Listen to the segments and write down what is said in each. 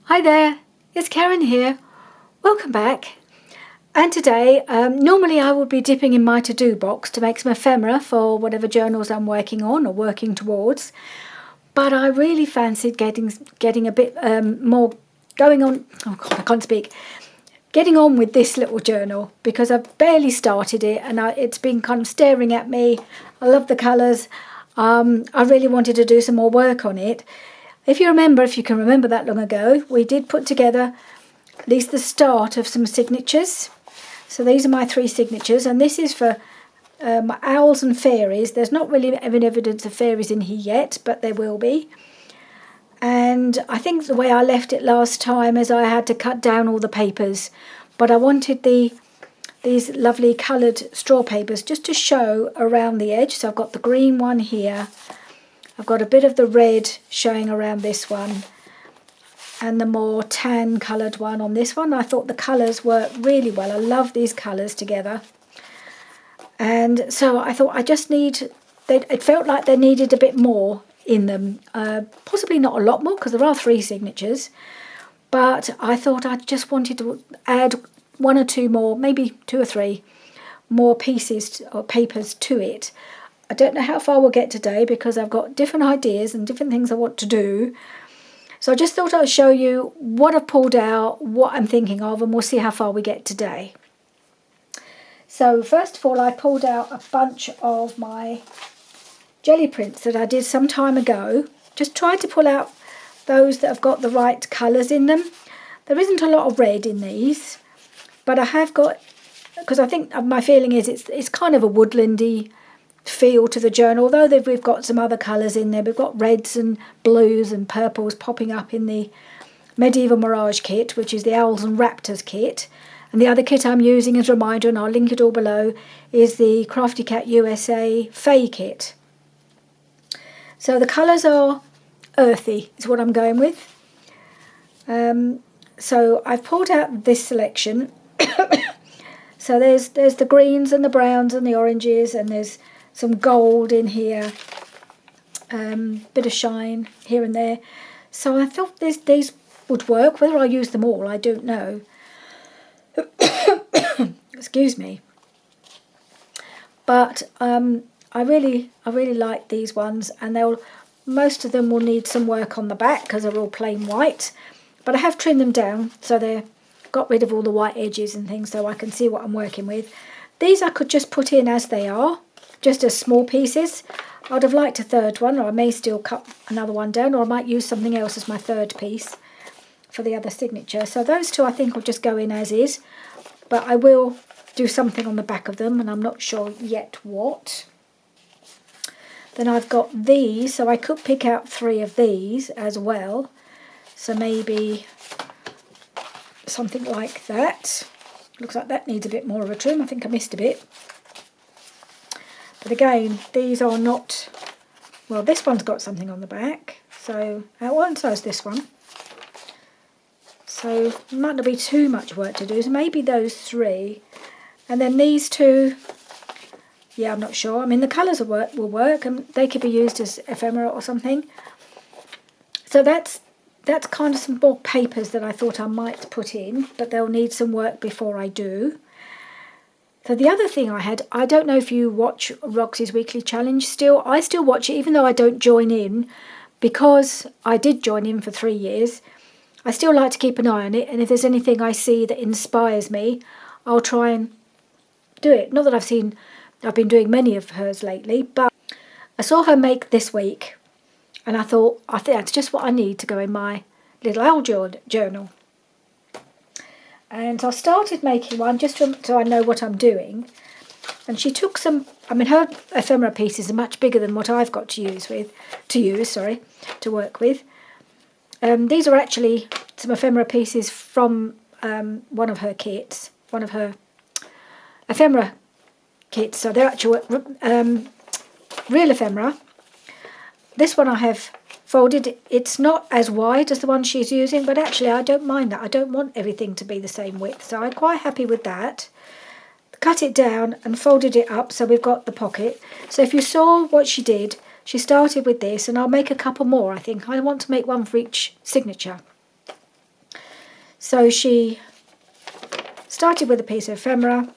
Hi there, it's Karen here. Welcome back. And today, normally I would be dipping in my to-do box to make some ephemera for whatever journals I'm working on or working towards. But I really fancied getting a bit more going on. Oh God, I can't speak. Getting on with this little journal because I've barely started it and it's been kind of staring at me. I love the colours. I really wanted to do some more work on it. If you can remember that long ago, we did put together at least the start of some signatures. So these are my 3 signatures, and this is for my owls and fairies. There's not really any evidence of fairies in here yet, but there will be. And I think the way I left it last time is I had to cut down all the papers, but I wanted these lovely coloured straw papers just to show around the edge. So I've got the green one here. I've got a bit of the red showing around this one and the more tan coloured one on this one. I thought the colours work really well. I love these colours together. And so I thought it felt like they needed a bit more in them. Possibly not a lot more because there are 3 signatures. But I thought I just wanted to add 1 or 2 more, maybe 2 or 3 more pieces or papers to it. I don't know how far we'll get today because I've got different ideas and different things I want to do. So I just thought I'd show you what I've pulled out, what I'm thinking of, and we'll see how far we get today. So first of all, I pulled out a bunch of my jelly prints that I did some time ago. Just tried to pull out those that have got the right colours in them. There isn't a lot of red in these, but I have got, because I think my feeling is it's kind of a woodlandy feel to the journal, although we've got some other colours in there. We've got reds and blues and purples popping up in the Medieval Mirage kit, which is the Owls and Raptors kit. And the other kit I'm using as a reminder, and I'll link it all below, is the Crafty Cat USA Fae kit. So the colours are earthy, is what I'm going with. So I've pulled out this selection. So there's the greens and the browns and the oranges, and there's some gold in here, bit of shine here and there. So I thought these would work. Whether I'll use them all, I don't know. Excuse me. But I really like these ones, and most of them will need some work on the back because they're all plain white. But I have trimmed them down, so they've got rid of all the white edges and things, so I can see what I'm working with. These I could just put in as they are, just as small pieces. I'd have liked a third one, or I may still cut another one down, or I might use something else as my third piece for the other signature. So those 2 I think will just go in as is, but I will do something on the back of them, and I'm not sure yet what. Then I've got these, so I could pick out 3 of these as well. So maybe something like that. Looks like that needs a bit more of a trim. I think I missed a bit. But again, these are not, well, this one's got something on the back. So, so is this one. So, it might not be too much work to do. So maybe those 3. And then these 2, yeah, I'm not sure. I mean, the colours will work, and they could be used as ephemera or something. So that's kind of some more papers that I thought I might put in, but they'll need some work before I do. So the other thing I don't know if you watch Roxy's weekly challenge still. I still watch it even though I don't join in, because I did join in for 3 years. I still like to keep an eye on it, and if there's anything I see that inspires me, I'll try and do it. Not that I've been doing many of hers lately, but I saw her make this week, and I think that's just what I need to go in my little owl journal. And so I started making one just so I know what I'm doing. And she took some, I mean, her ephemera pieces are much bigger than what I've got to work with. These are actually some ephemera pieces from one of her kits, one of her ephemera kits. So they're actual real ephemera. This one I have folded. It's not as wide as the one she's using, but actually I don't mind that. I don't want everything to be the same width, so I'm quite happy with that. Cut it down and folded it up so we've got the pocket. So if you saw what she did, she started with this, and I'll make a couple more, I think. I want to make one for each signature. So she started with a piece of ephemera,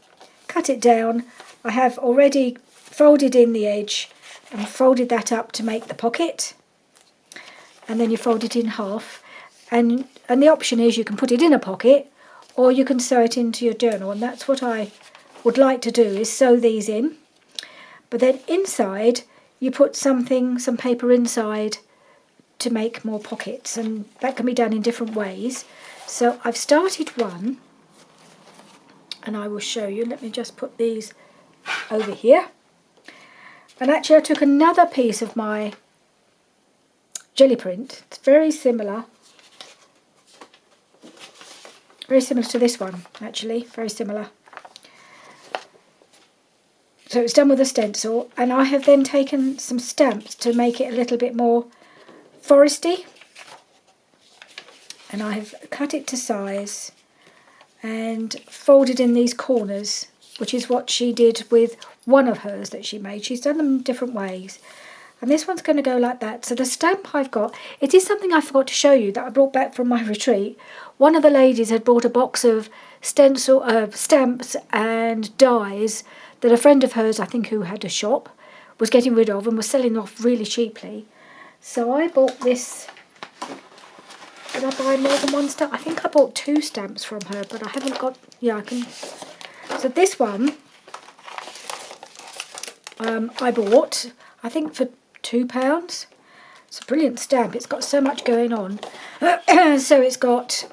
cut it down. I have already folded in the edge and folded that up to make the pocket, and then you fold it in half, and the option is you can put it in a pocket or you can sew it into your journal, and that's what I would like to do, is sew these in. But then inside you put some paper inside to make more pockets, and that can be done in different ways. So I've started one, and I will show you. Let me just put these over here. And actually I took another piece of my jelly print. It's very similar to this one, actually, very similar. So it's done with a stencil, and I have then taken some stamps to make it a little bit more foresty, and I have cut it to size and folded in these corners, which is what she did with one of hers that she made. She's done them in different ways, and this one's going to go like that. So the stamp I've got, it is something I forgot to show you that I brought back from my retreat. One of the ladies had brought a box of stamps and dies that a friend of hers, I think, who had a shop, was getting rid of and was selling off really cheaply. So I bought this. Did I buy more than one stamp? I think I bought 2 stamps from her, but I haven't got... Yeah, I can... So this one I bought, I think, for £2. It's a brilliant stamp. It's got so much going on. So it's got...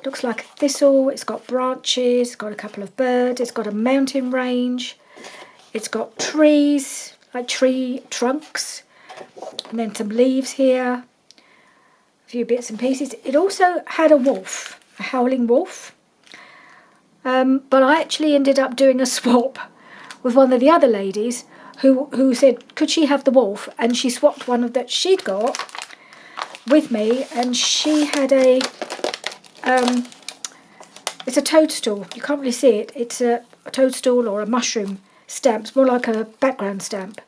Looks like a thistle, it's got branches, it's got a couple of birds, it's got a mountain range, it's got trees, like tree trunks, and then some leaves here, a few bits and pieces. It also had a wolf, a howling wolf, but I actually ended up doing a swap with one of the other ladies who said, could she have the wolf? And she swapped one of that she'd got with me, and she had a... it's a toadstool. You can't really see it. It's a toadstool or a mushroom stamp. It's more like a background stamp.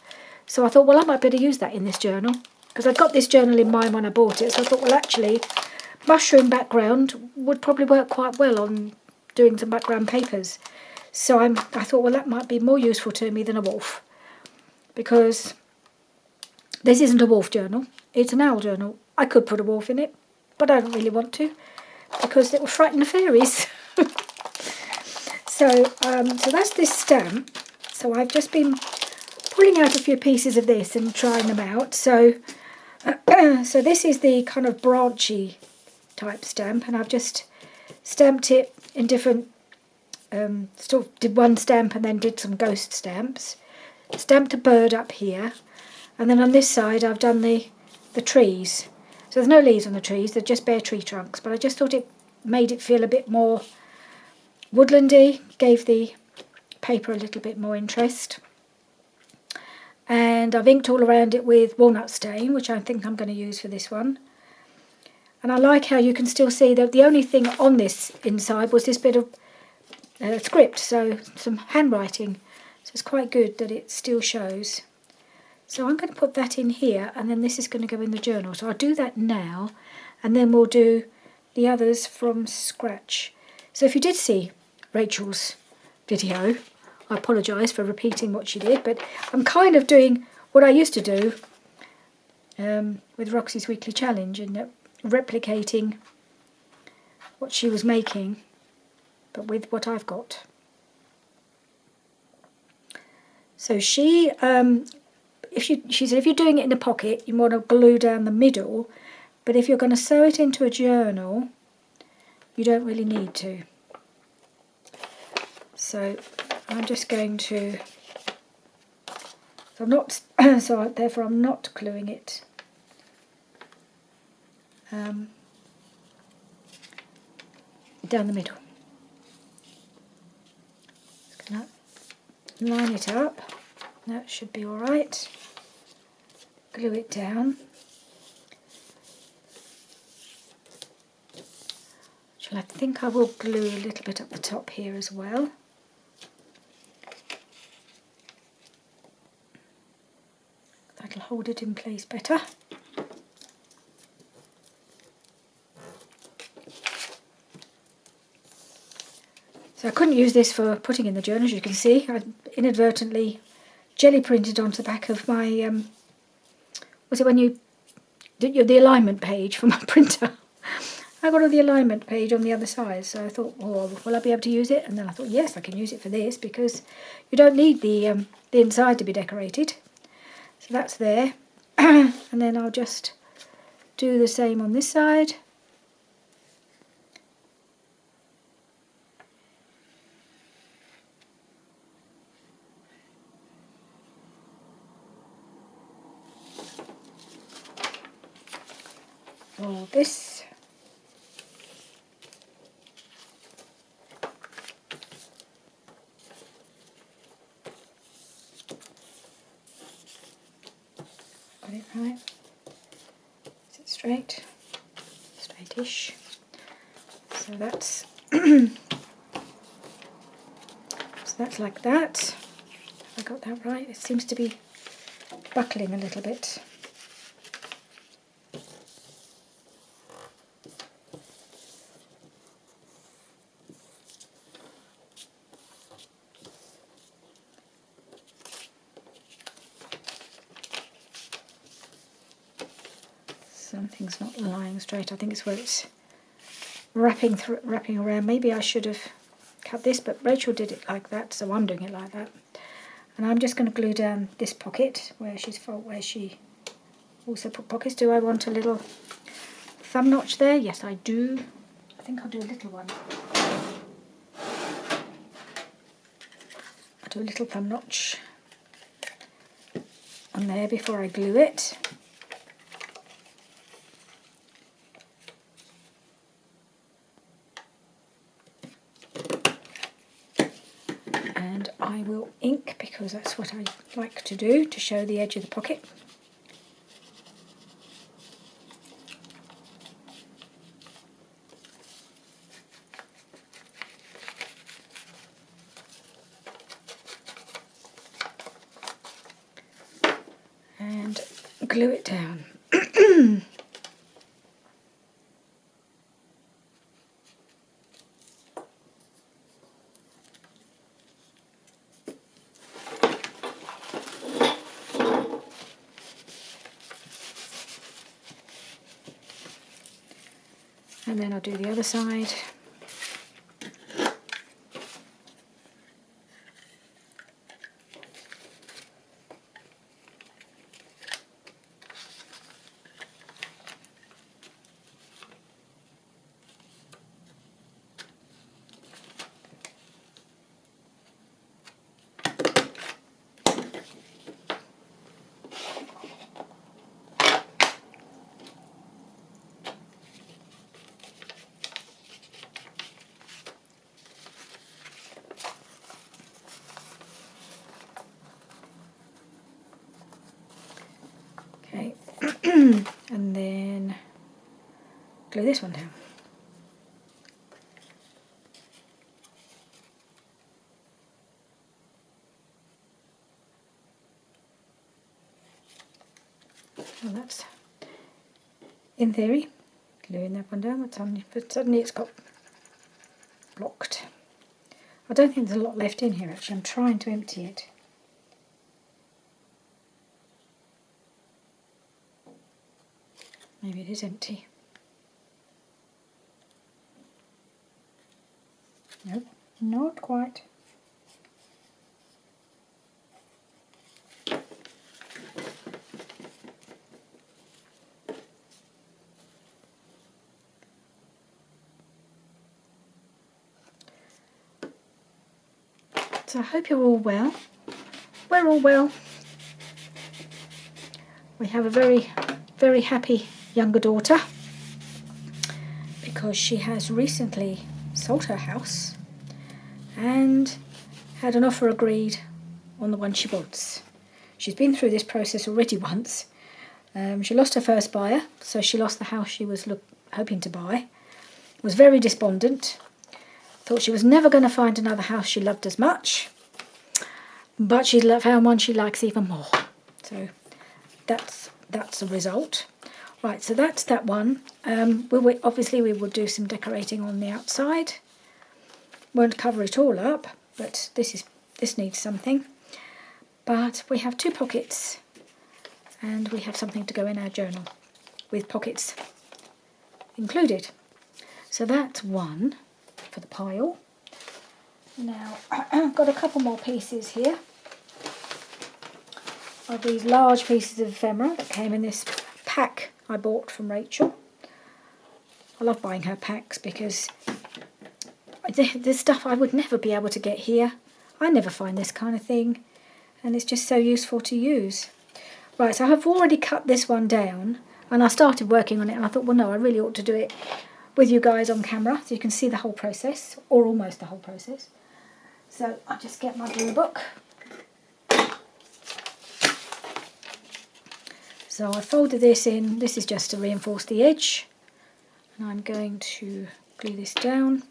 So I thought, well, I might better use that in this journal, because I got this journal in mind when I bought it. So I thought, well, actually, mushroom background would probably work quite well on doing some background papers. So I thought, well, that might be more useful to me than a wolf, because this isn't a wolf journal. It's an owl journal. I could put a wolf in it, but I don't really want to, because it will frighten the fairies. So that's this stamp. So I've just been pulling out a few pieces of this and trying them out. So so this is the kind of branchy type stamp, and I've just stamped it in different, sort of did one stamp and then did some ghost stamps. Stamped a bird up here, and then on this side I've done the trees. So there's no leaves on the trees, they're just bare tree trunks, but I just thought it made it feel a bit more woodlandy, gave the paper a little bit more interest. And I've inked all around it with walnut stain, which I think I'm going to use for this one. And I like how you can still see that the only thing on this inside was this bit of script, so some handwriting. So it's quite good that it still shows. So I'm going to put that in here, and then this is going to go in the journal. So I'll do that now, and then we'll do the others from scratch. So if you did see Rachel's video, I apologise for repeating what she did, but I'm kind of doing what I used to do with Roxy's weekly challenge, and replicating what she was making, but with what I've got. So she said if you're doing it in a pocket, you want to glue down the middle, but if you're going to sew it into a journal, you don't really need to. So I'm just going to, therefore I'm not gluing it down the middle. Just going to line it up. That should be all right. Glue it down. I think I will glue a little bit up the top here as well. That'll hold it in place better. So I couldn't use this for putting in the journal, as you can see. I inadvertently jelly printed onto the back of my, was it when you did the alignment page for my printer? I got all the alignment page on the other side, so I thought, oh, will I be able to use it? And then I thought, yes, I can use it for this, because you don't need the inside to be decorated. So that's there. And then I'll just do the same on this side. All this. Got it right? Is it straight? Straightish. So that's so that's like that. Have I got that right? It seems to be buckling a little bit. Something's not lying straight. I think it's where it's wrapping around. Maybe I should have cut this, but Rachel did it like that, so I'm doing it like that. And I'm just going to glue down this pocket where she also put pockets. Do I want a little thumb notch there? Yes, I do. I think I'll do a little one. I'll do a little thumb notch on there before I glue it. And I will ink, because that's what I like to do, to show the edge of the pocket. And glue it down. And then I'll do the other side. Okay, and then glue this one down. Well, that's, in theory, gluing that one down, but suddenly it's got blocked. I don't think there's a lot left in here actually, I'm trying to empty it. Maybe it is empty. Nope, not quite. So I hope you're all well. We're all well. We have a very, very happy younger daughter because she has recently sold her house and had an offer agreed on the one she wants. She's been through this process already once. She lost her first buyer, so she lost the house she was hoping to buy. Was very despondent. Thought she was never going to find another house she loved as much, but she found one she likes even more. So that's the result. Right, so that's that one. Obviously we will do some decorating on the outside. won't cover it all up, but this needs something. But we have 2 pockets, and we have something to go in our journal with pockets included. So that's one for the pile. Now I've got a couple more pieces here of these large pieces of ephemera that came in this pack I bought from Rachel. I love buying her packs because there's stuff I would never be able to get here. I never find this kind of thing, and it's just so useful to use. Right, so I've already cut this one down, and I started working on it, and I thought, well, no, I really ought to do it with you guys on camera so you can see the whole process, or almost the whole process. So I'll just get my glue book. So I folded this in. This is just to reinforce the edge, and I'm going to glue this down.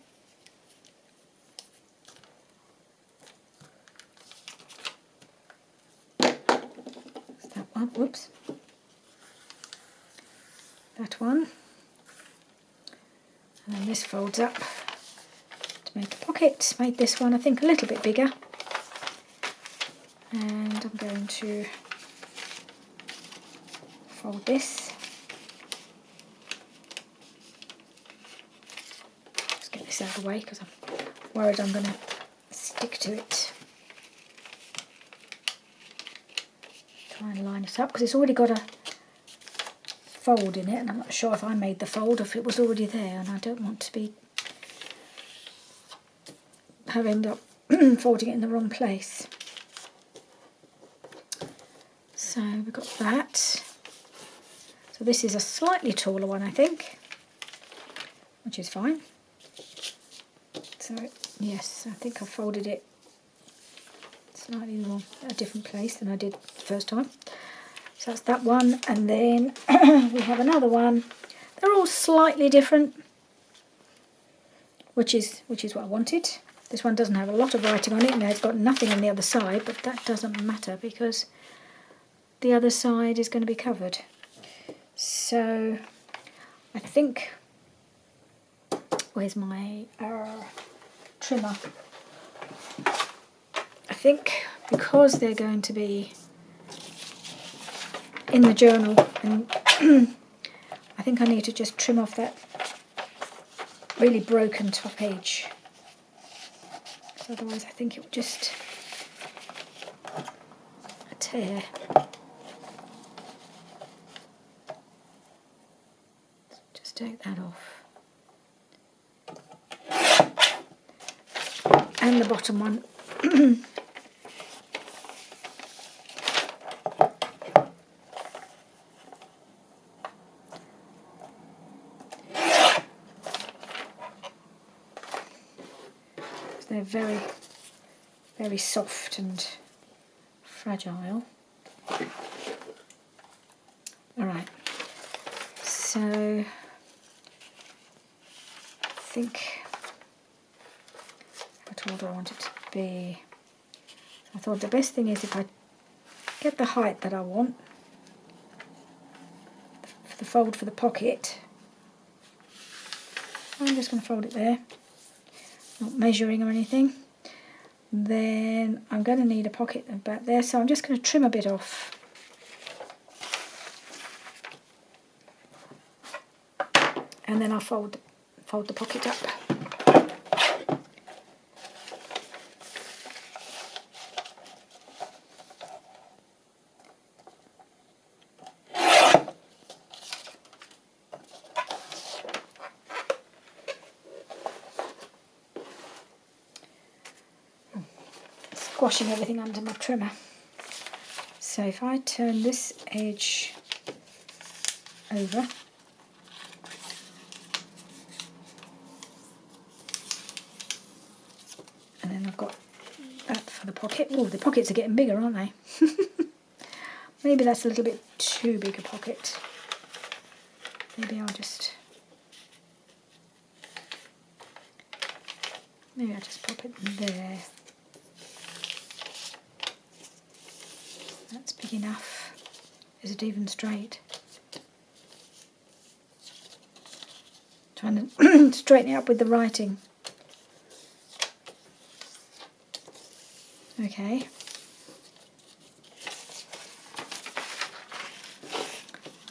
That's that one. Whoops. That one. And then this folds up to make a pocket. Made this one, I think, a little bit bigger. And I'm going to fold this. Just get this out of the way because I'm worried I'm going to stick to it. Try and line it up because it's already got a fold in it, and I'm not sure if I made the fold or if it was already there, and I don't want to be having up folding it in the wrong place. So we've got that. So this is a slightly taller one, I think, which is fine. So yes, I think I folded it slightly more a different place than I did the first time. So that's that one, and then we have another one. They're all slightly different, which is what I wanted. This one doesn't have a lot of writing on it, and it's got nothing on the other side, but that doesn't matter because the other side is going to be covered. So I think, where's my trimmer? I think because they're going to be in the journal, and I think I need to just trim off that really broken top edge, otherwise I think it will just tear. Just take that off, and the bottom one. They're very, very soft and fragile. Alright, so I think how tall do I want it to be? I thought the best thing is if I get the height that I want for the fold for the pocket, I'm just going to fold it there. Not measuring or anything. Then I'm going to need a pocket about there, so I'm just going to trim a bit off. And then I'll fold the pocket up. Squashing everything under my trimmer. So if I turn this edge over, and then I've got that for the pocket. Oh, the pockets are getting bigger, aren't they? Maybe that's a little bit too big a pocket. Maybe I'll just pop it there. That's big enough. Is it even straight? Trying to straighten it up with the writing. Okay.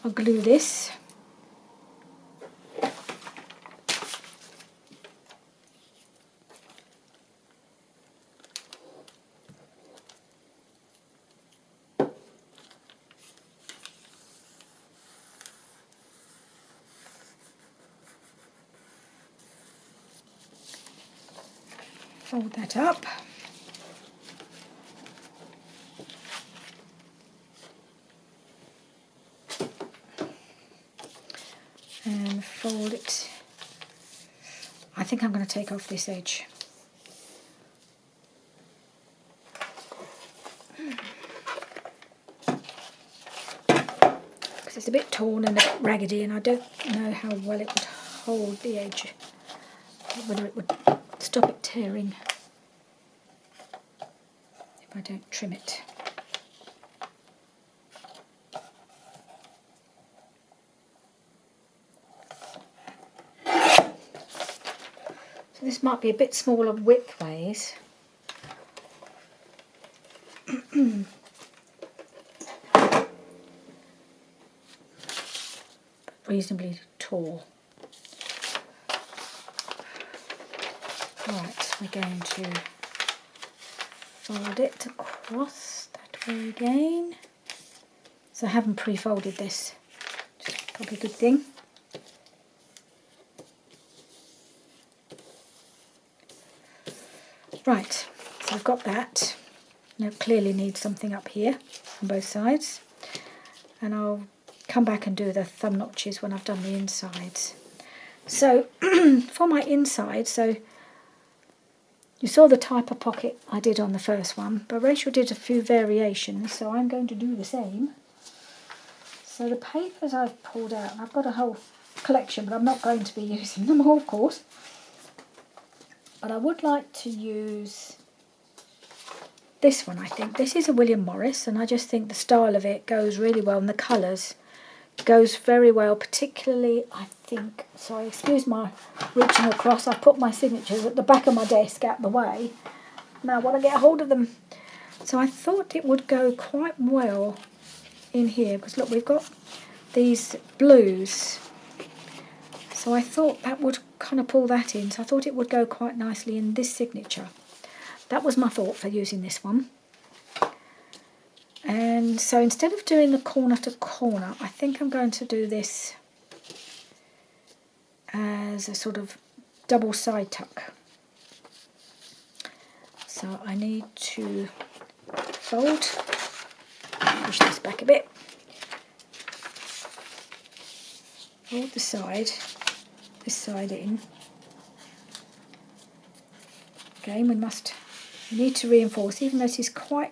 I'll glue this. Fold that up. And fold it. I think I'm going to take off this edge. Because it's a bit torn and a bit raggedy, and I don't know how well it would hold the edge. Whether it would stop it tearing if I don't trim it. So this might be a bit smaller width-wise. Reasonably tall. Right, we're going to fold it across that way again. So I haven't pre-folded this, which is probably a good thing. Right, so I've got that. Now clearly need something up here on both sides, and I'll come back and do the thumb notches when I've done the insides. So for my inside, so you saw the type of pocket I did on the first one, but Rachel did a few variations, so I'm going to do the same. So the papers I've pulled out, and I've got a whole collection, but I'm not going to be using them all, of course. But I would like to use this one, I think. This is a William Morris, and I just think the style of it goes really well, and the colours goes very well, particularly, I think, sorry, excuse my reaching across, I've put my signatures at the back of my desk out the way. Now I want to get hold of them. So I thought it would go quite well in here, because look, we've got these blues. So I thought that would kind of pull that in, so I thought it would go quite nicely in this signature. That was my thought for using this one. And so instead of doing the corner to corner, I think I'm going to do this as a sort of double side tuck. So I need to fold, push this back a bit, fold the side, this side in. Again, we need to reinforce, even though this is quite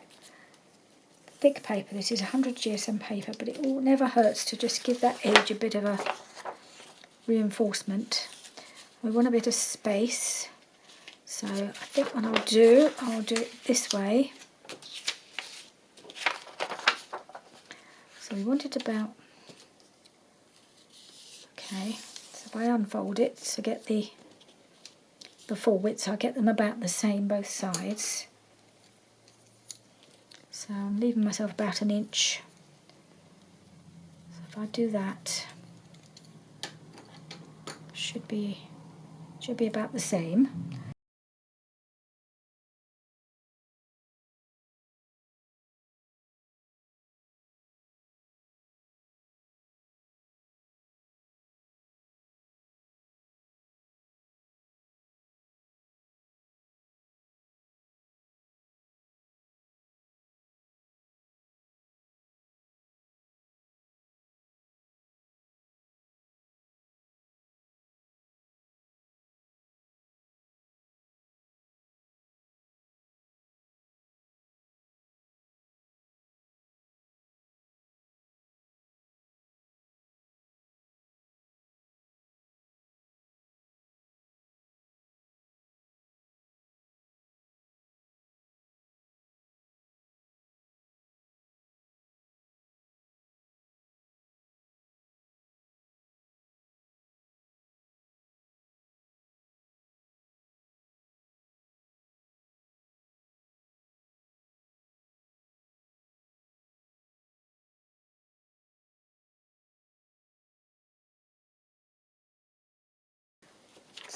thick paper, this is 100 GSM paper, but it never hurts to just give that edge a bit of a reinforcement. We want a bit of space, so I think what I'll do it this way. So we want it about, okay, so if I unfold it to get the full width, so I get them about the same both sides. So I'm leaving myself about 1 inch. So if I do that, should be about the same.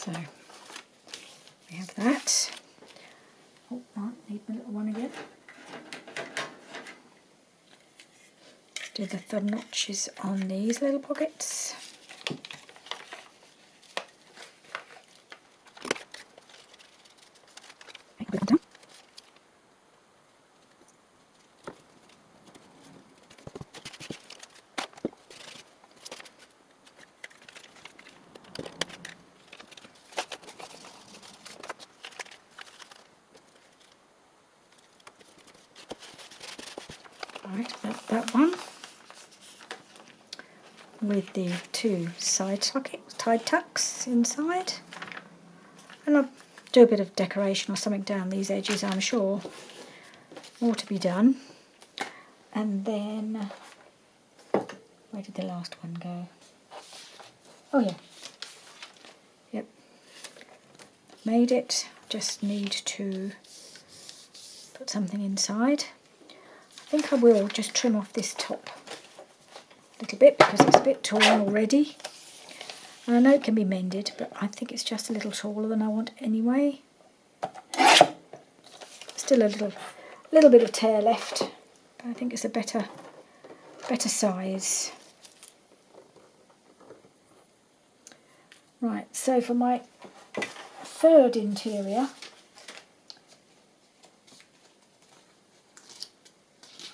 So we have that. Oh, right, need my little one again. Do the thumb notches on these little pockets. Right, that one with the two side tucks inside, and I'll do a bit of decoration or something down these edges, I'm sure. More to be done. And then, where did the last one go? Oh yeah, yep, made it. Just need to put something inside. I think I will just trim off this top a little bit because it's a bit tall already. And I know it can be mended, but I think it's just a little taller than I want anyway. Still a little bit of tear left, but I think it's a better size. Right, so for my third interior,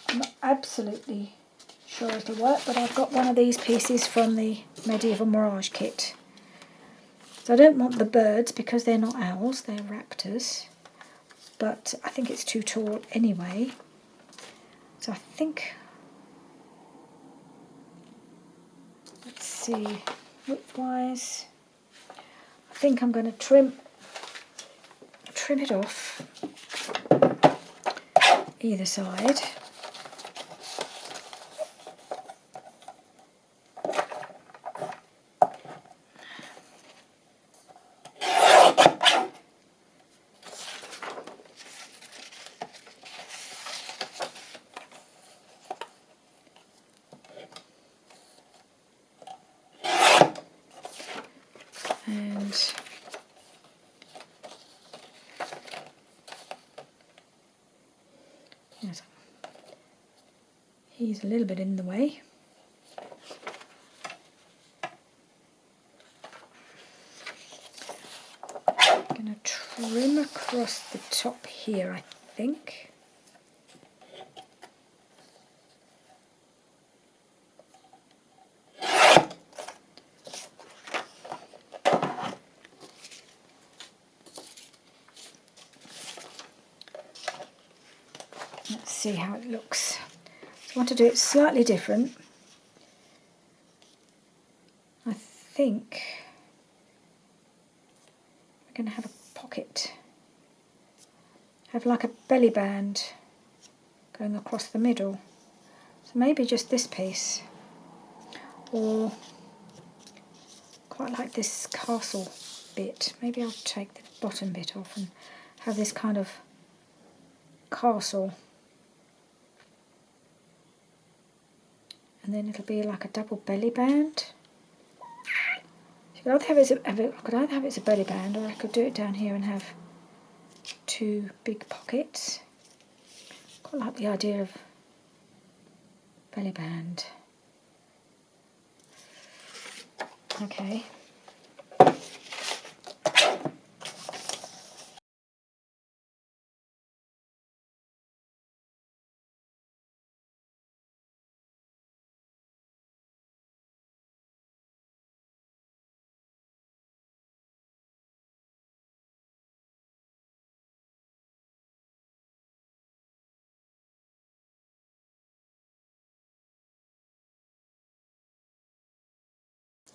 I'm not absolutely sure it'll work, but I've got one of these pieces from the Medieval Mirage kit. So I don't want the birds because they're not owls, they're raptors, but I think it's too tall anyway. So I think, let's see, width-wise, I think I'm going to trim it off either side. And yes, he's a little bit in the way. I'm going to trim across the top here, I think. Let's see how it looks. So I want to do it slightly different. I think we're going to have a pocket, have like a belly band going across the middle. So maybe just this piece, or quite like this castle bit. Maybe I'll take the bottom bit off and have this kind of castle. And then it'll be like a double belly band. So I could either have it as a belly band, or I could do it down here and have two big pockets. Quite like the idea of belly band. Okay.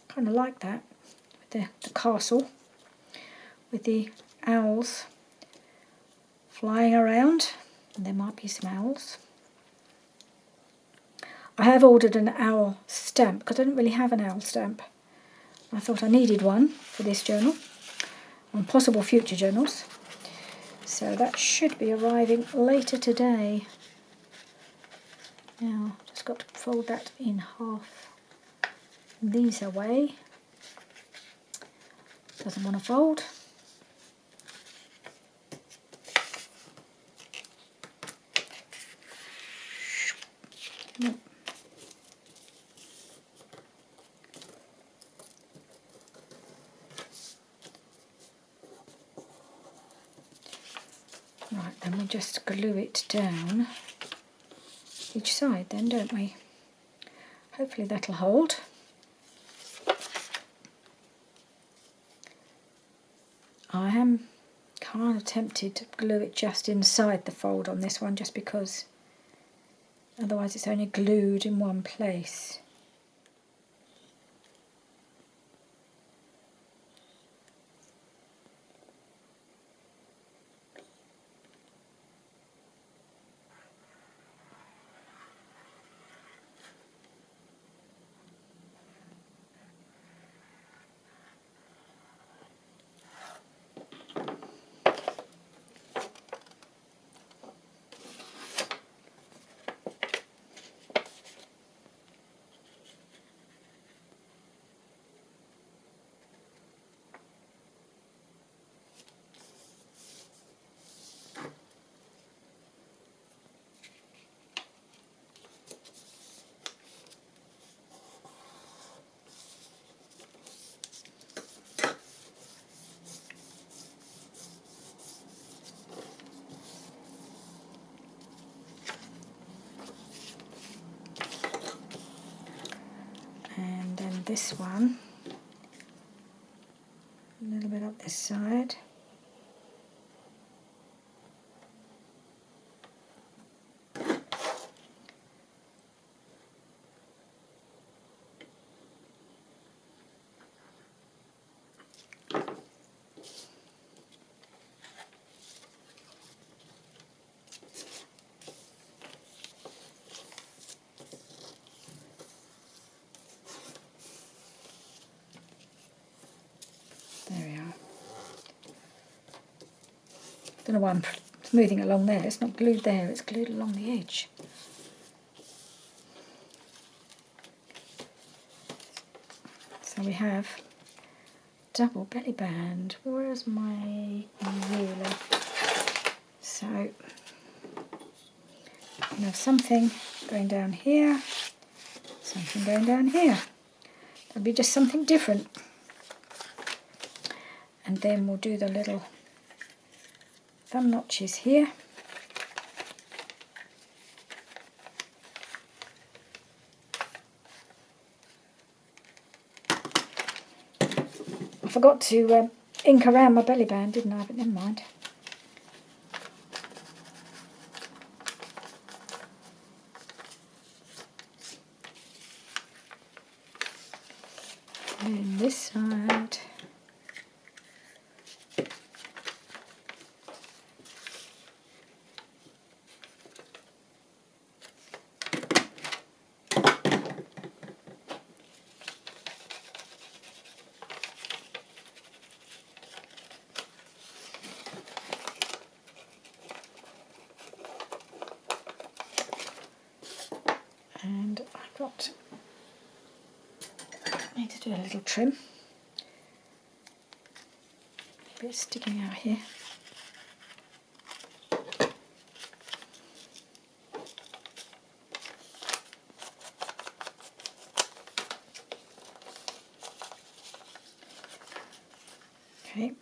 Kind of like that, with the castle, with the owls flying around, and there might be some owls. I have ordered an owl stamp because I didn't really have an owl stamp. I thought I needed one for this journal and possible future journals. So that should be arriving later today. Now, just got to fold that in half these away. doesn't want to fold. Right, then we just glue it down each side then, don't we? Hopefully that'll hold. I am kind of tempted to glue it just inside the fold on this one, just because otherwise it's only glued in one place. And then this one, a little bit up this side. There we are. Don't know why I'm smoothing along there. It's not glued there, it's glued along the edge. So we have double belly band. Where's my ruler? So we have something going down here, something going down here. That'll be just something different. And then we'll do the little thumb notches here. I forgot to ink around my belly band, didn't I? But never mind. And this side. And I need to do a little trim. A bit sticking out here. Okay.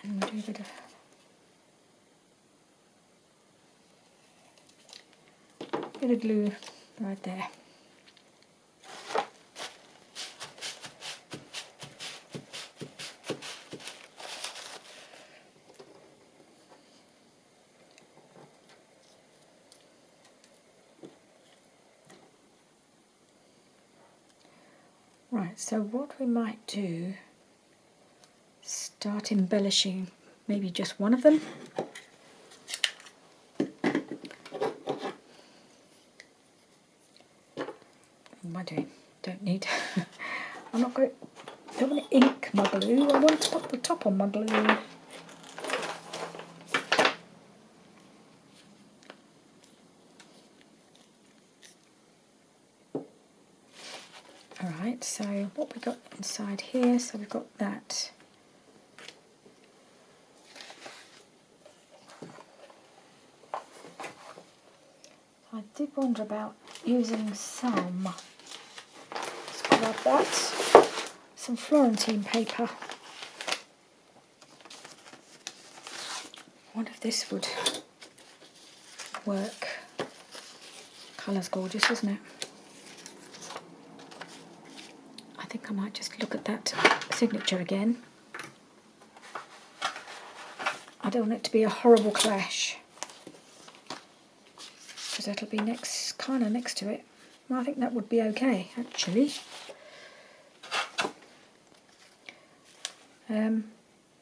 And we'll do a bit of glue right there. Right, so what we might do, start embellishing maybe just one of them. What am I doing? Don't need. I'm not going. Don't want to ink my glue. I want to put the top on my glue. Alright, so what we got inside here, so we've got that. I did wonder about using some, let's grab that, some Florentine paper. I wonder if this would work. Colour's gorgeous, isn't it? I think I might just look at that signature again. I don't want it to be a horrible clash, because that'll be kind of next to it. Well, I think that would be okay, actually. Well,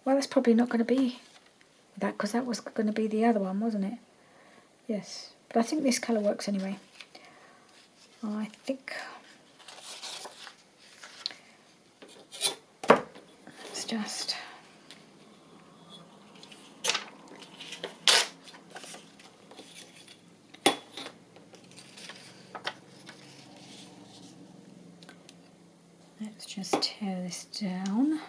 that's probably not going to be that, because that was going to be the other one, wasn't it? Yes, but I think this colour works anyway. I think it's just let's just tear this down.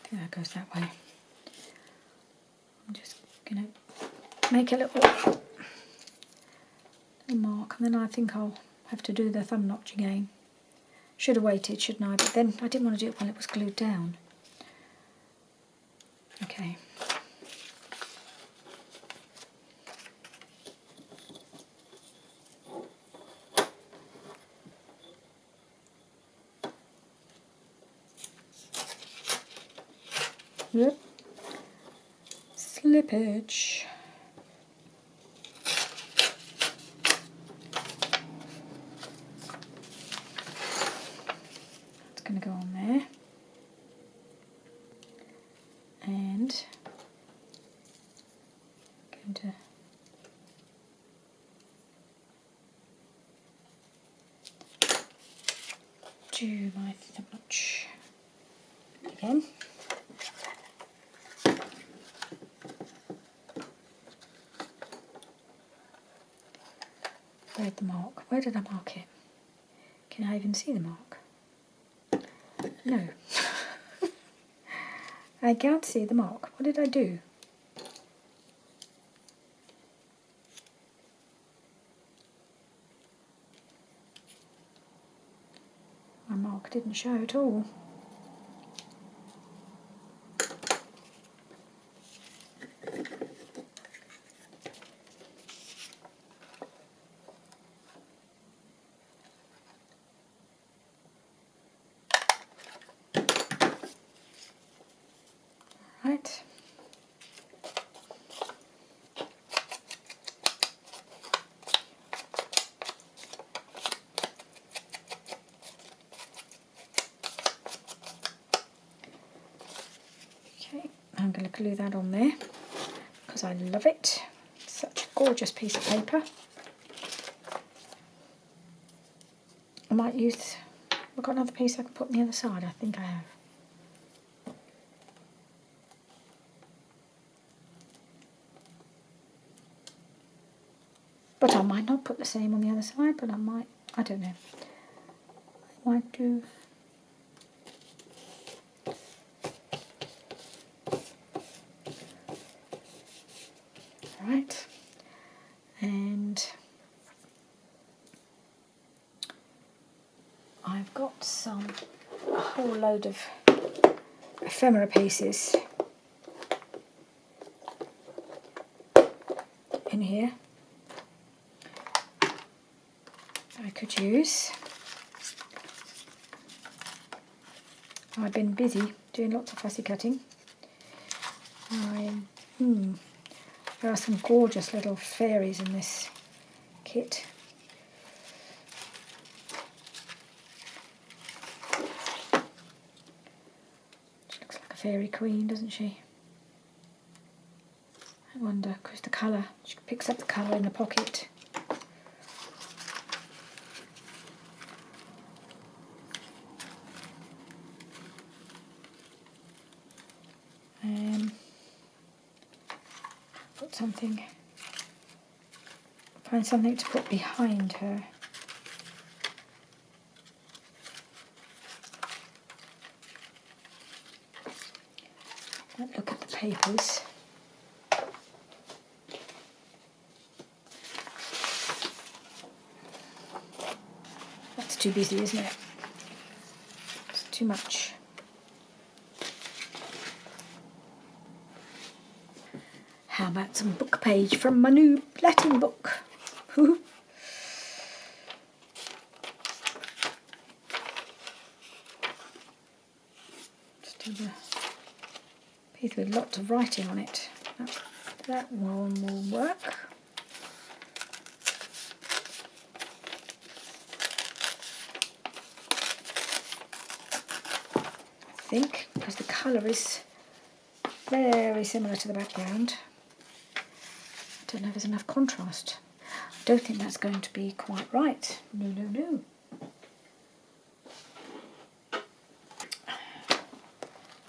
I think that goes that way. I'm just going to make a little mark, and then I think I'll have to do the thumb notch again. Should have waited, shouldn't I? But then I didn't want to do it while it was glued down. Okay. Yep. Slippage. It's going to go on there. And I'm going to do my thumb notch again. Where'd the mark? Where did I mark it? Can I even see the mark? No. I can't see the mark. What did I do? My mark didn't show at all. Right. Okay, I'm going to glue that on there because I love it. It's such a gorgeous piece of paper. I might use, I've got another piece I can put on the other side. I think I have. But I might not put the same on the other side, but I might, I don't know. I might do. Right. And I've got a whole load of ephemera pieces in here I could use. I've been busy doing lots of fussy cutting. There are some gorgeous little fairies in this kit. She looks like a fairy queen, doesn't she? I wonder, because the colour, she picks up the colour in the pocket. something, find something to put behind her. Don't look at the papers. That's too busy, isn't it? It's too much. How about some book page from my new Latin book? Just have a piece with lots of writing on it. That one will work. I think, because the colour is very similar to the background. I don't know if there's enough contrast. I don't think that's going to be quite right. No.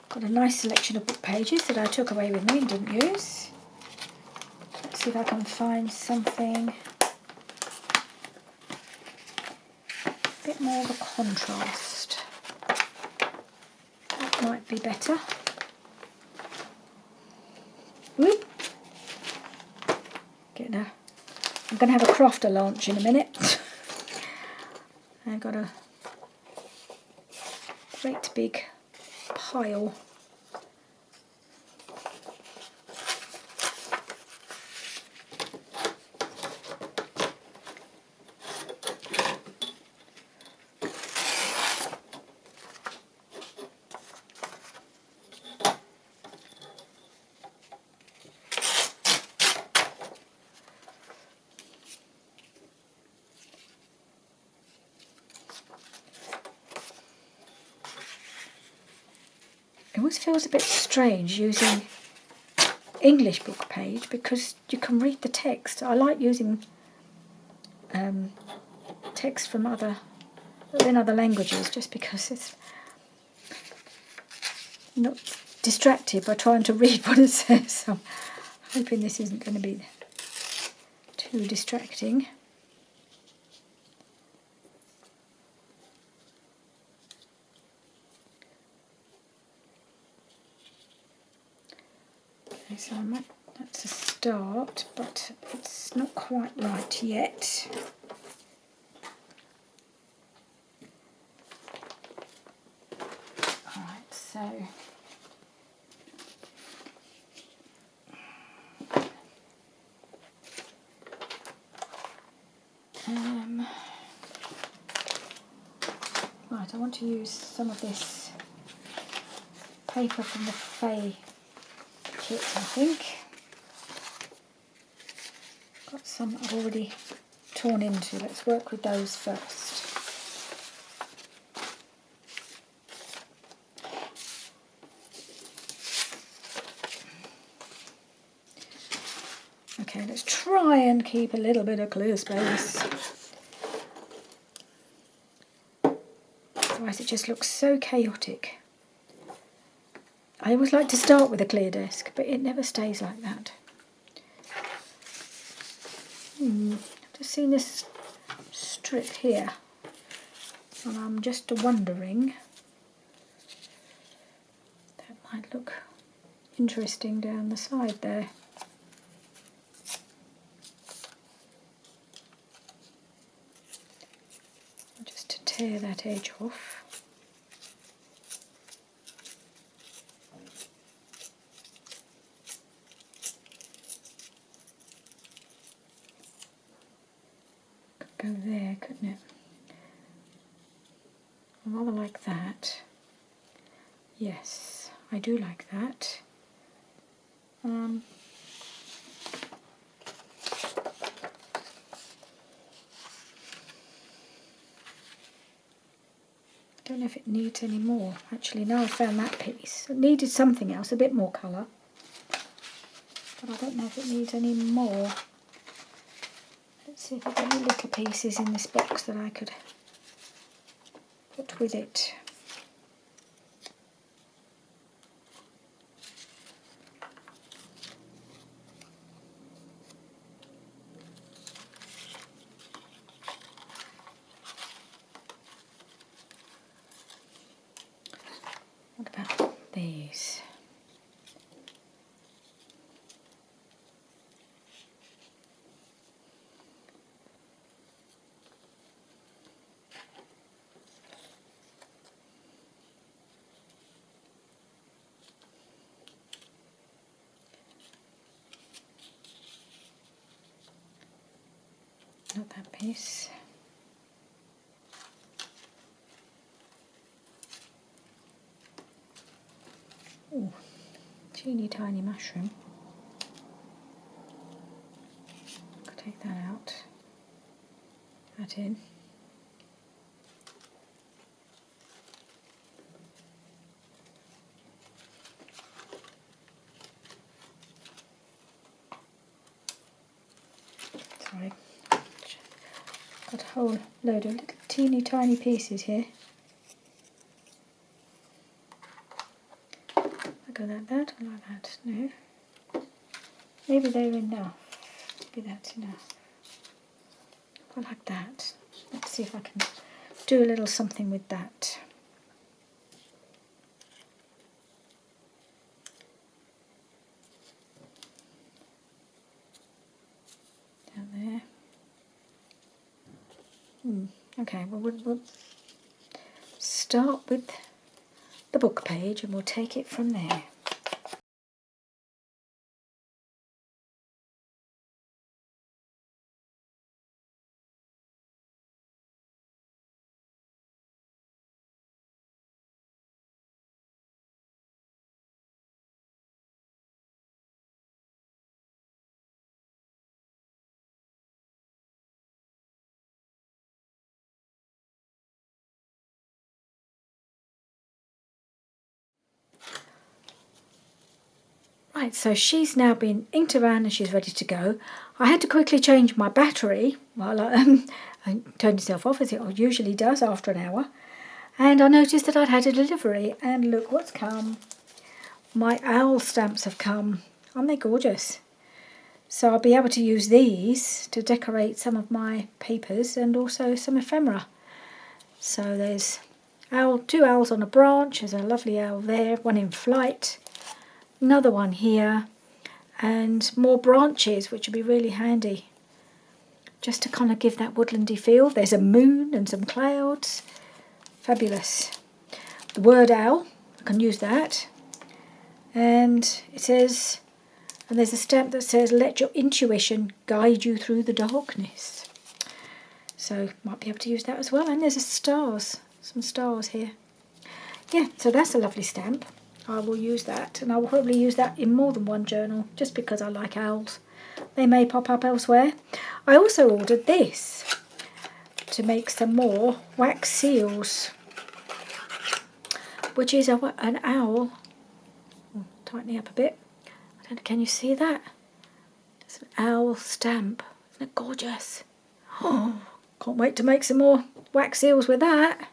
Got a nice selection of book pages that I took away with me and didn't use. Let's see if I can find something a bit more of a contrast. That might be better. Whoop. I'm going to have a crofter launch in a minute. I've got a great big pile. It always feels a bit strange using English book page because you can read the text. I like using text from other languages just because it's not distracted by trying to read what it says. So I'm hoping this isn't going to be too distracting. So that's a start, but it's not quite right yet. Alright, so right, I want to use some of this paper from the Fairies kit, I think. Got some I've already torn into. Let's work with those first. Okay, let's try and keep a little bit of clear space. Otherwise it just looks so chaotic. I always like to start with a clear desk, but it never stays like that. I've just seen this strip here, and I'm just wondering, that might look interesting down the side there. Just to tear that edge off. Go there, couldn't it? I rather like that. Yes, I do like that. I don't know if it needs any more. Actually, now I've found that piece. It needed something else, a bit more colour. But I don't know if it needs any more. Let's see if there's any little pieces in this box that I could put with it. piece. Not that piece. Ooh, teeny tiny mushroom. I'll take that out. That in. Sorry. Got a whole load of little teeny tiny pieces here. I go like that or like that? No. Maybe they're enough. Maybe that's enough. I like that. Let's see if I can do a little something with that. Down there. Okay, well, we'll start with the book page and we'll take it from there. Right, so she's now been inked around and she's ready to go. I had to quickly change my battery while I turned itself off, as it usually does after an hour. And I noticed that I'd had a delivery, and look what's come. My owl stamps have come. Aren't they gorgeous? So I'll be able to use these to decorate some of my papers and also some ephemera. So there's two owls on a branch. There's a lovely owl there, one in flight. Another one here, and more branches, which would be really handy just to kind of give that woodlandy feel. There's a moon and some clouds. Fabulous. The word owl, I can use that. And it says, and there's a stamp that says, let your intuition guide you through the darkness. So might be able to use that as well. And there's some stars here. Yeah, so that's a lovely stamp. I will use that, and I will probably use that in more than one journal just because I like owls. They may pop up elsewhere. I also ordered this to make some more wax seals, which is an owl. Tighten it up a bit. I don't know, can you see that? It's an owl stamp. Isn't it gorgeous? Oh, can't wait to make some more wax seals with that.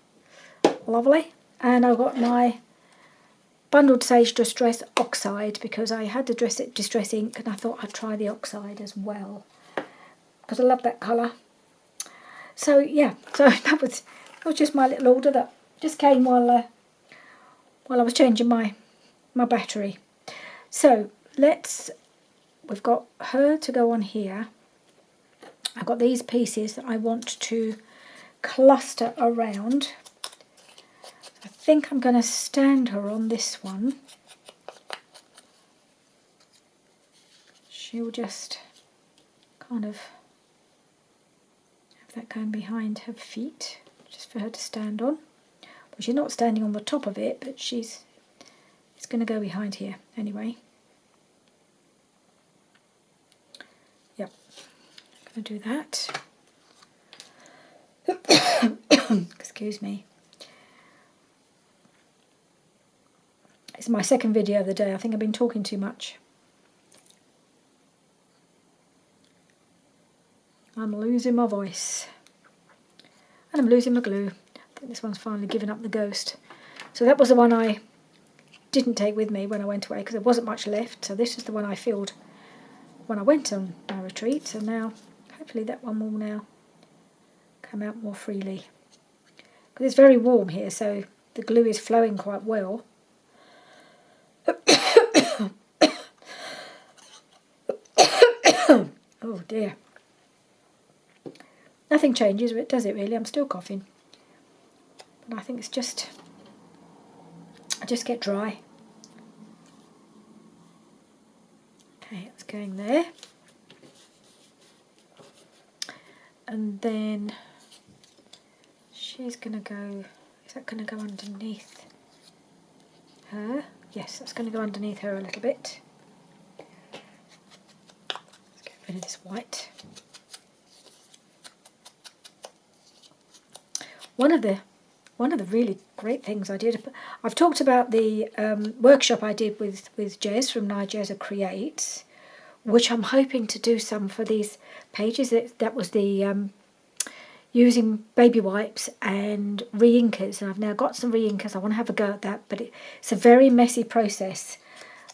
Lovely. And I've got my Bundled Sage Distress Oxide because I had the Distress ink and I thought I'd try the oxide as well because I love that colour. So yeah, so that was just my little order that just came while I was changing my battery. So we've got her to go on here. I've got these pieces that I want to cluster around. I think I'm going to stand her on this one. She'll just kind of have that going behind her feet, just for her to stand on. Well, she's not standing on the top of it, but it's going to go behind here anyway. Yep, I'm going to do that. Excuse me. It's my second video of the day. I think I've been talking too much. I'm losing my voice. And I'm losing my glue. I think this one's finally given up the ghost. So that was the one I didn't take with me when I went away because there wasn't much left. So this is the one I filled when I went on my retreat. So now, hopefully that one will now come out more freely. Because it's very warm here, so the glue is flowing quite well. dear. Nothing changes, does it really? I'm still coughing. But I think it's just, I just get dry. Okay, it's going there. And then she's going to go, is that going to go underneath her? Yes, that's going to go underneath her a little bit. Let's get rid of this white. One of the really great things I did, I've talked about the workshop I did with Jez from Nigeza Creates, which I'm hoping to do some for these pages. That was the using baby wipes and re-inkers, and I've now got some re-inkers. I want to have a go at that, but it's a very messy process,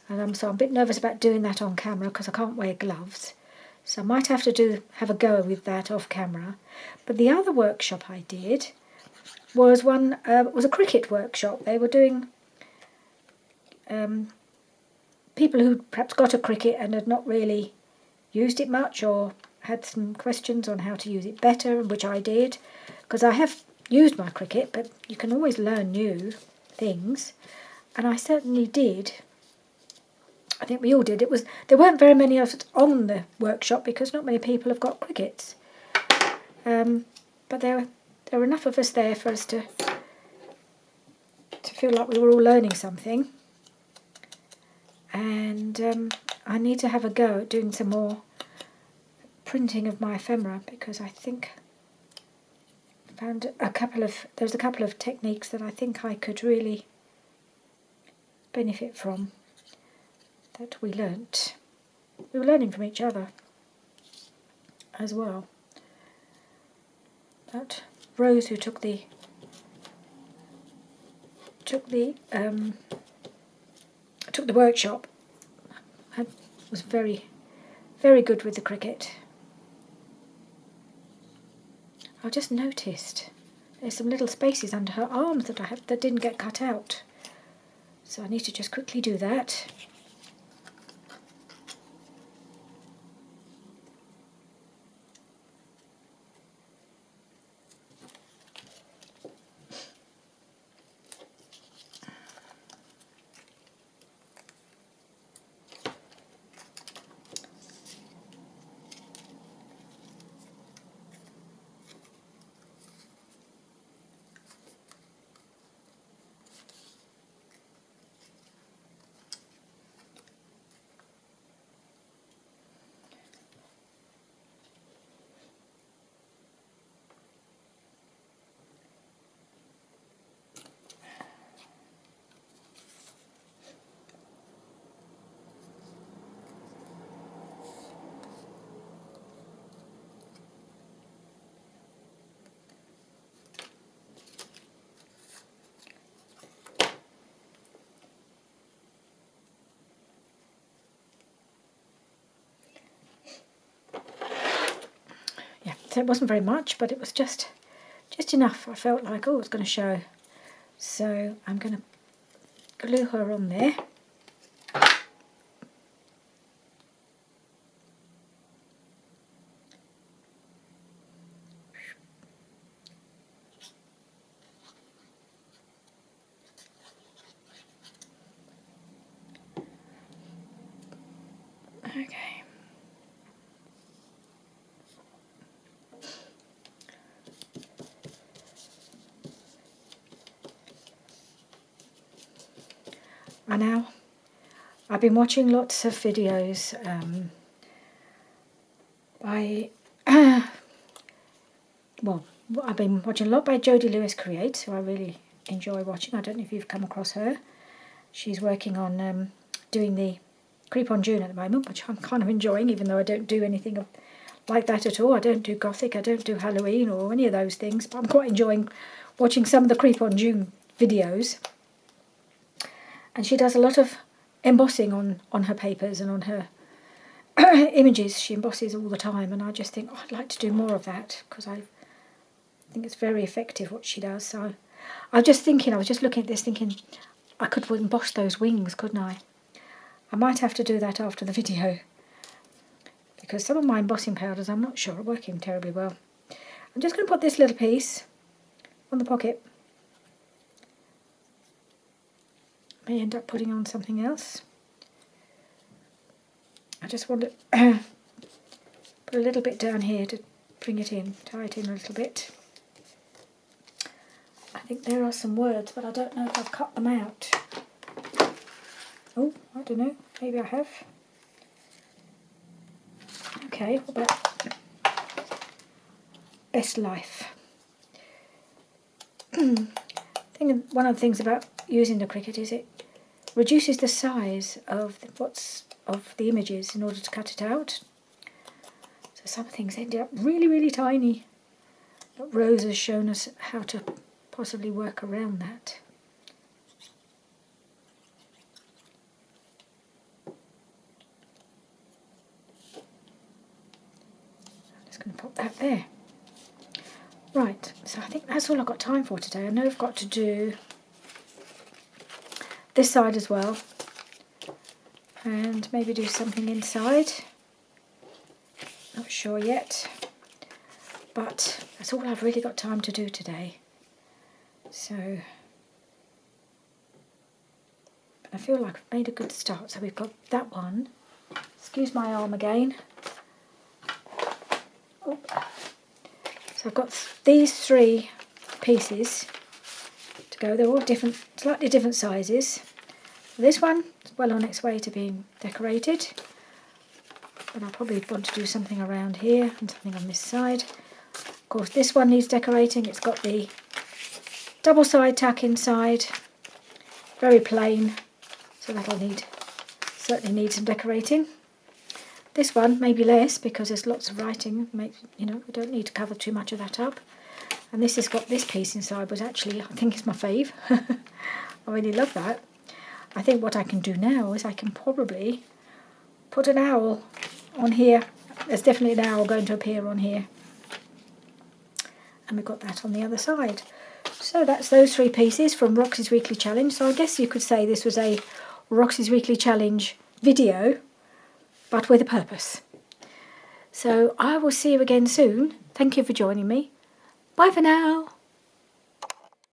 and so I'm a bit nervous about doing that on camera because I can't wear gloves. So I might have to have a go with that off camera. But the other workshop I did was was a cricket workshop. They were doing people who perhaps got a cricket and had not really used it much, or had some questions on how to use it better, which I did, because I have used my cricket, but you can always learn new things, and I certainly did. I think we all did. There weren't very many of us on the workshop because not many people have got crickets, but there were enough of us there for us to feel like we were all learning something. And I need to have a go at doing some more printing of my ephemera, because I think I found there's a couple of techniques that I think I could really benefit from that we learnt. We were learning from each other as well. But Rose, who took the workshop, was very, very good with the cricket. I just noticed there's some little spaces under her arms that didn't get cut out, so I need to just quickly do that. So it wasn't very much, but it was just enough. I felt like, oh, it's going to show. So I'm going to glue her on there. Okay. I've been watching lots of videos by, well, I've been watching a lot by Jodie Lewis Creates, who I really enjoy watching. I don't know if you've come across her. She's working on doing the Creep on June at the moment, which I'm kind of enjoying, even though I don't do anything like that at all. I don't do Gothic, I don't do Halloween or any of those things, but I'm quite enjoying watching some of the Creep on June videos. And she does a lot of embossing on her papers and on her images. She embosses all the time, and I just think, oh, I'd like to do more of that, because I think it's very effective what she does. So I was just looking at this thinking, I could emboss those wings, couldn't I? I might have to do that after the video. because some of my embossing powders I'm not sure are working terribly well. I'm just going to put this little piece on the pocket. May end up putting on something else. I just want to put a little bit down here to bring it in, tie it in a little bit. I think there are some words, but I don't know if I've cut them out. Oh, I don't know, maybe I have. Okay, what about best life? One of the things about using the Cricut is it reduces the size of the images in order to cut it out. So some things ended up really, really tiny. But Rose has shown us how to possibly work around that. I'm just going to pop that there. Right, so I think that's all I've got time for today. I know I've got to do this side as well, and maybe do something inside. Not sure yet, but that's all I've really got time to do today. So, but I feel like I've made a good start. So we've got that one. Excuse my arm again. Oh. So I've got these 3 pieces to go. They're all different, slightly different sizes. This one is well on its way to being decorated, but I'll probably want to do something around here and something on this side. Of course, this one needs decorating. It's got the double side tack inside, very plain, so that'll certainly need some decorating. This one maybe less because there's lots of writing. We don't need to cover too much of that up. And this has got this piece inside, which actually I think is my fave. I really love that. I think what I can do now is I can probably put an owl on here. There's definitely an owl going to appear on here. And we've got that on the other side. So that's those 3 pieces from Roxy's Weekly Challenge. So I guess you could say this was a Roxy's Weekly Challenge video, but with a purpose. So I will see you again soon. Thank you for joining me. Bye for now.